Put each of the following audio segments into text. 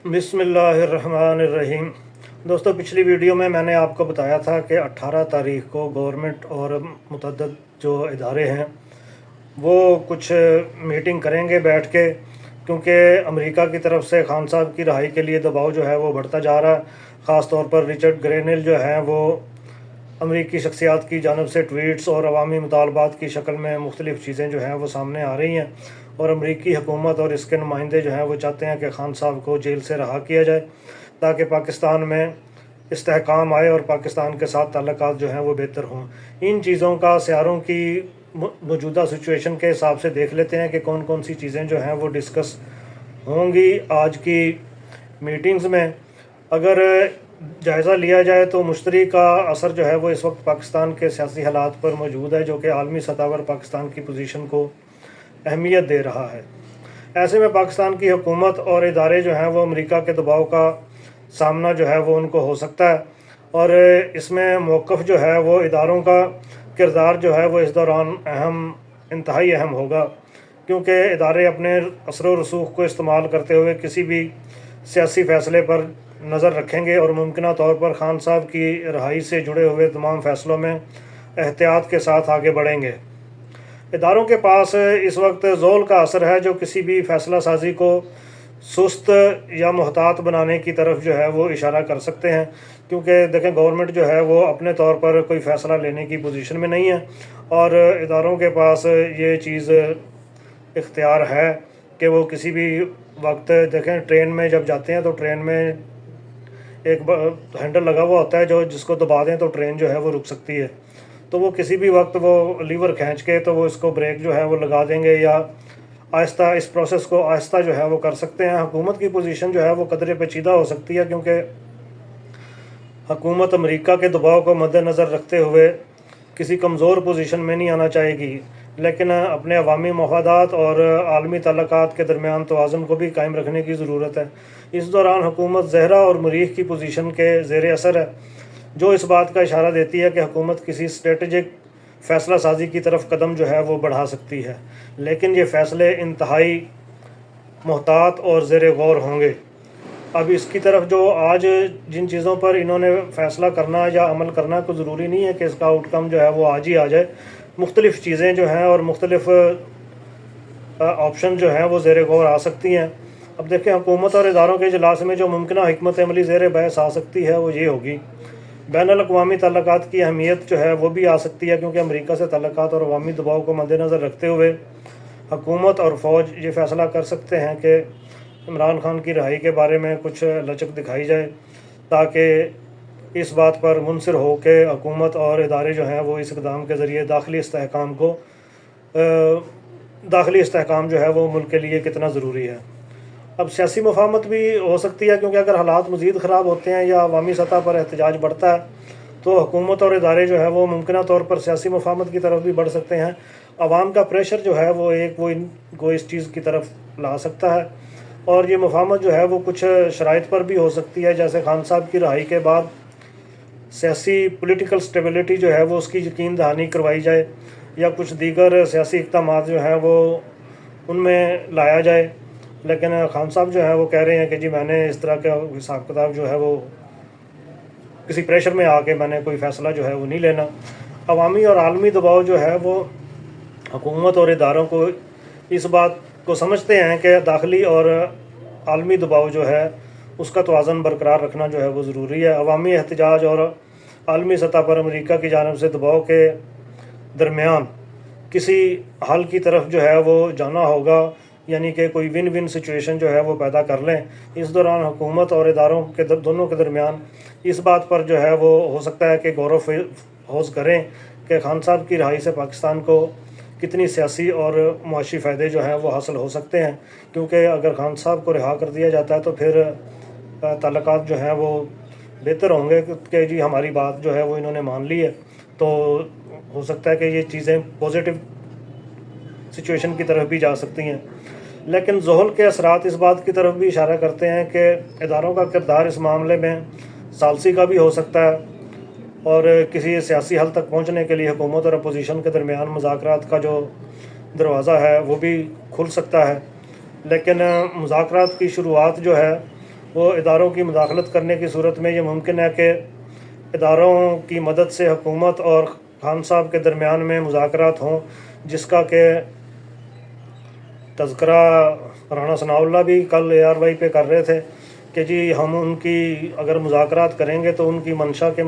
बिस्मिल्लाहिर्रहमानिर्रहीम। दोस्तों, पिछली वीडियो में मैंने आपको बताया था कि 18 तारीख को गवर्नमेंट और मुतअद्दिद जो इदारे हैं वो कुछ मीटिंग करेंगे बैठ के, क्योंकि अमेरिका की तरफ से खान साहब की रहाई के लिए दबाव जो है वो बढ़ता जा रहा है। ख़ास तौर पर रिचर्ड ग्रेनिल जो हैं वो अमरीकी शख्सियात की जानब से ट्वीट्स और अवामी मुतालबात की शक्ल में मुख्तलिफ़ चीज़ें जो हैं वो सामने आ रही हैं, और अमरीकी हुकूमत और इसके नुमाइंदे जो हैं वो चाहते हैं कि खान साहब को जेल से रहा किया जाए ताकि पाकिस्तान में इस्तेहकाम आए और पाकिस्तान के साथ ताल्लुकात जो हैं वो बेहतर हों। इन चीज़ों का सियारों की मौजूदा सिचुएशन के हिसाब से देख लेते हैं कि कौन कौन सी चीज़ें जो हैं वो डिस्कस होंगी आज की मीटिंग्स में। अगर जायज़ा लिया जाए तो मुश्तरी का असर जो है वो इस वक्त पाकिस्तान के सियासी हालात पर मौजूद है, जो कि आलमी सतह पर पाकिस्तान की पोजीशन को अहमियत दे रहा है। ऐसे में पाकिस्तान की हुकूमत और इदारे जो हैं वो अमेरिका के दबाव का सामना जो है वो उनको हो सकता है, और इसमें मौक़िफ़ जो है वो इदारों का किरदार जो है वो इस दौरान इंतहाई अहम होगा, क्योंकि इदारे अपने असर व रसूख को इस्तेमाल करते हुए किसी भी सियासी फ़ैसले पर नज़र रखेंगे और मुमकिन तौर पर खान साहब की रहाई से जुड़े हुए तमाम फ़ैसलों में एहतियात के साथ आगे बढ़ेंगे। इदारों के पास इस वक्त ज़ोल का असर है जो किसी भी फ़ैसला साजी को सुस्त या मुहतात बनाने की तरफ जो है वो इशारा कर सकते हैं, क्योंकि देखें गवर्नमेंट जो है वो अपने तौर पर कोई फ़ैसला लेने की पोजीशन में नहीं है, और इदारों के पास ये चीज़ इख्तियार है कि वो किसी भी वक्त, देखें ट्रेन में जब जाते हैं तो ट्रेन में एक हैंडल लगा हुआ होता है जो जिसको दबा दें तो ट्रेन जो है वो रुक सकती है, तो वो किसी भी वक्त वो लीवर खींच के तो वो इसको ब्रेक जो है वो लगा देंगे या आहिस्ता इस प्रोसेस को आहिस्ता जो है वो कर सकते हैं। हुकूमत की पोजीशन जो है वो कदरे पेचीदा हो सकती है, क्योंकि हुकूमत अमेरिका के दबाव को मद्देनज़र रखते हुए किसी कमज़ोर पोजीशन में नहीं आना चाहेगी, लेकिन अपने अवामी मफादात और आलमी ताल्लुकात के दरमियान तवाज़ुन को भी कायम रखने की ज़रूरत है। इस दौरान हुकूमत ज़हरा और मरीख की पोजीशन के ज़ेर असर है, जो इस बात का इशारा देती है कि हुकूमत किसी स्ट्रेटजिक फ़ैसला साजी की तरफ कदम जो है वो बढ़ा सकती है, लेकिन ये फ़ैसले इंतहाई मुहतात और ज़ेर गौर होंगे। अब इसकी तरफ जो आज जिन चीज़ों पर इन्होंने फ़ैसला करना या अमल करना, को ज़रूरी नहीं है कि इसका आउटकम जो है वो आज ही आ जाए। मुख्तलिफ़ चीज़ें जो हैं और मुख्तलिफ़ ऑप्शन जो हैं वो ज़ेर गौर आ सकती हैं। अब देखें, हुकूमत और इदारों के इजलास में जो मुमकिन हिकमत अमली ज़ेर बहस आ सकती है वो ये होगी। बैनुल-अक़वामी ताल्लुकात की अहमियत जो है वो भी आ सकती है, क्योंकि अमेरिका से ताल्लुकात और अवामी दबाव को मद्देनज़र रखते हुए हुकूमत और फ़ौज ये फ़ैसला कर सकते हैं कि इमरान खान की रहाई के बारे में कुछ लचक दिखाई जाए, ताकि इस बात पर मुनसर हो कि हुकूमत और इदारे जो हैं वो इस इक़दाम के ज़रिए दाखिली इस्तेहकाम जो है वो मुल्क के लिए कितना ज़रूरी है। अब सियासी मुफाहमत भी हो सकती है, क्योंकि अगर हालात मज़ीद ख़राब होते हैं या अवामी सतह पर एहतजाज बढ़ता है तो हुकूमत और इदारे जो है वो मुमकिन तौर पर सियासी मुफाहमत की तरफ भी बढ़ सकते हैं। आवाम का प्रेशर जो है वो इनको इस चीज़ की तरफ ला सकता है, और ये मुफाहमत जो है वो कुछ शराइत पर भी हो सकती है, जैसे खान साहब की रहाई के बाद सियासी पॉलिटिकल स्टेबिलिटी जो है वो उसकी यकीन दहानी करवाई जाए, या कुछ दीगर सियासी इक़दामात जो हैं वो उनमें लाया जाए। लेकिन खान साहब जो है वो कह रहे हैं कि जी मैंने इस तरह का हिसाब किताब जो है वो किसी प्रेशर में आके मैंने कोई फ़ैसला जो है वो नहीं लेना। अवामी और आलमी दबाव जो है वो हुकूमत और इदारों को इस बात को समझते हैं कि दाखिली और आलमी दबाव जो है उसका तवाज़ुन बरकरार रखना जो है वो ज़रूरी है। अवामी एहतजाज और आलमी सतह पर अमेरिका की जानब से दबाव के दरमियान किसी हल की तरफ जो है वो जाना होगा, यानी कि कोई विन विन सिचुएशन जो है वो पैदा कर लें। इस दौरान हुकूमत और इदारों के दोनों के दरमियान इस बात पर जो है वो हो सकता है कि गौर फौज करें कि खान साहब की रहाई से पाकिस्तान को कितनी सियासी और मुआशी फ़ायदे जो हैं वो हासिल हो सकते हैं, क्योंकि अगर खान साहब को रिहा कर दिया जाता है तो फिर ताल्लुकात जो हैं वो बेहतर होंगे कि जी हमारी बात जो है वो इन्होंने मान ली है, तो हो सकता है कि ये चीज़ें पॉजिटिव सिचुएशन की तरफ भी जा सकती हैं। लेकिन ज़ोहल के असरात इस बात की तरफ भी इशारा करते हैं कि इदारों का किरदार इस मामले में सालसी का भी हो सकता है, और किसी सियासी हल तक पहुंचने के लिए हुकूमत और अपोजिशन के दरमियान मुज़ाकरात का जो दरवाज़ा है वो भी खुल सकता है। लेकिन मुज़ाकरात की शुरुआत जो है وہ اداروں کی مداخلت کرنے کی صورت میں یہ ممکن ہے کہ اداروں کی مدد سے حکومت اور خان صاحب کے درمیان میں مذاکرات ہوں، جس کا کہ تذکرہ رانا ثناء اللہ بھی کل ARY پہ کر رہے تھے کہ جی ہم ان کی اگر مذاکرات کریں گے تو ان کی منشا کے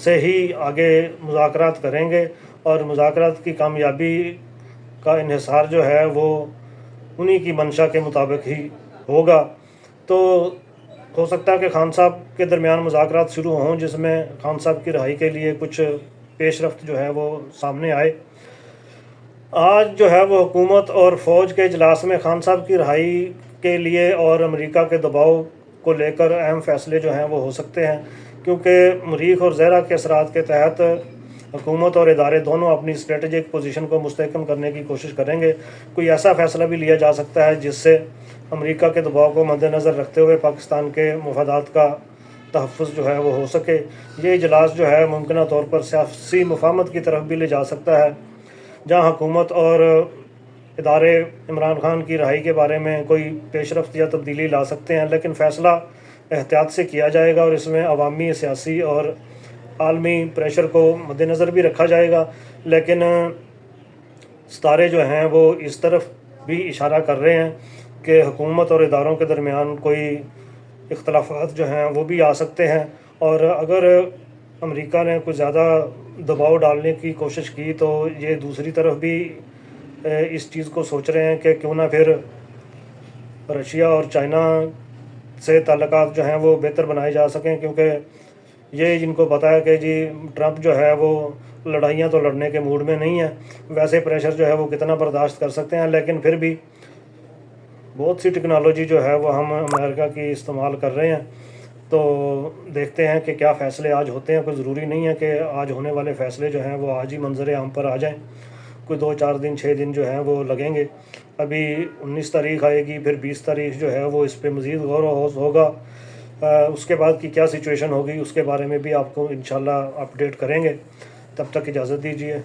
سے ہی آگے مذاکرات کریں گے، اور مذاکرات کی کامیابی کا انحصار جو ہے وہ انہی کی منشا کے مطابق ہی ہوگا۔ تو ہو سکتا ہے کہ خان صاحب کے درمیان مذاکرات شروع ہوں، جس میں خان صاحب کی رہائی کے لیے کچھ پیش رفت جو ہے وہ سامنے آئے۔ آج جو ہے وہ حکومت اور فوج کے اجلاس میں خان صاحب کی رہائی کے لیے اور امریکہ کے دباؤ کو لے کر اہم فیصلے جو ہیں وہ ہو سکتے ہیں، کیونکہ مریخ اور زہرہ کے اثرات کے تحت حکومت اور ادارے دونوں اپنی اسٹریٹجک پوزیشن کو مستحکم کرنے کی کوشش کریں گے۔ کوئی ایسا فیصلہ بھی لیا جا سکتا ہے جس سے امریکہ کے دباؤ کو مد نظر رکھتے ہوئے پاکستان کے مفادات کا تحفظ جو ہے وہ ہو سکے۔ یہ اجلاس جو ہے ممکنہ طور پر سیاسی مفاہمت کی طرف بھی لے جا سکتا ہے، جہاں حکومت اور ادارے عمران خان کی رہائی کے بارے میں کوئی پیش رفت یا تبدیلی لا سکتے ہیں، لیکن فیصلہ احتیاط سے کیا جائے گا اور اس میں عوامی، سیاسی اور عالمی پریشر کو مد نظر بھی رکھا جائے گا۔ لیکن ستارے جو ہیں وہ اس طرف بھی اشارہ کر رہے ہیں کہ حکومت اور اداروں کے درمیان کوئی اختلافات جو ہیں وہ بھی آ سکتے ہیں، اور اگر امریکہ نے کوئی زیادہ دباؤ ڈالنے کی کوشش کی تو یہ دوسری طرف بھی اس چیز کو سوچ رہے ہیں کہ کیوں نہ پھر رشیا اور چائنا سے تعلقات جو ہیں وہ بہتر بنائے جا سکیں، کیونکہ یہ جن کو پتہ ہے کہ جی ٹرمپ جو ہے وہ لڑائیاں تو لڑنے کے موڈ میں نہیں ہے، ویسے پریشر جو ہے وہ کتنا برداشت کر سکتے ہیں، لیکن پھر بھی بہت سی ٹیکنالوجی جو ہے وہ ہم امریکہ کی استعمال کر رہے ہیں۔ تو دیکھتے ہیں کہ کیا فیصلے آج ہوتے ہیں۔ کوئی ضروری نہیں ہے کہ آج ہونے والے فیصلے جو ہیں وہ آج ہی منظر عام پر آ جائیں، کوئی 2-4 دن 6 دن جو ہیں وہ لگیں گے۔ ابھی 19 تاریخ آئے گی، پھر 20 تاریخ جو ہے وہ اس پہ مزید غور و خوض ہوگا۔ اس کے بعد کی کیا سچویشن ہوگی اس کے بارے میں بھی آپ کو انشاءاللہ اپڈیٹ کریں گے۔ تب تک اجازت دیجیے۔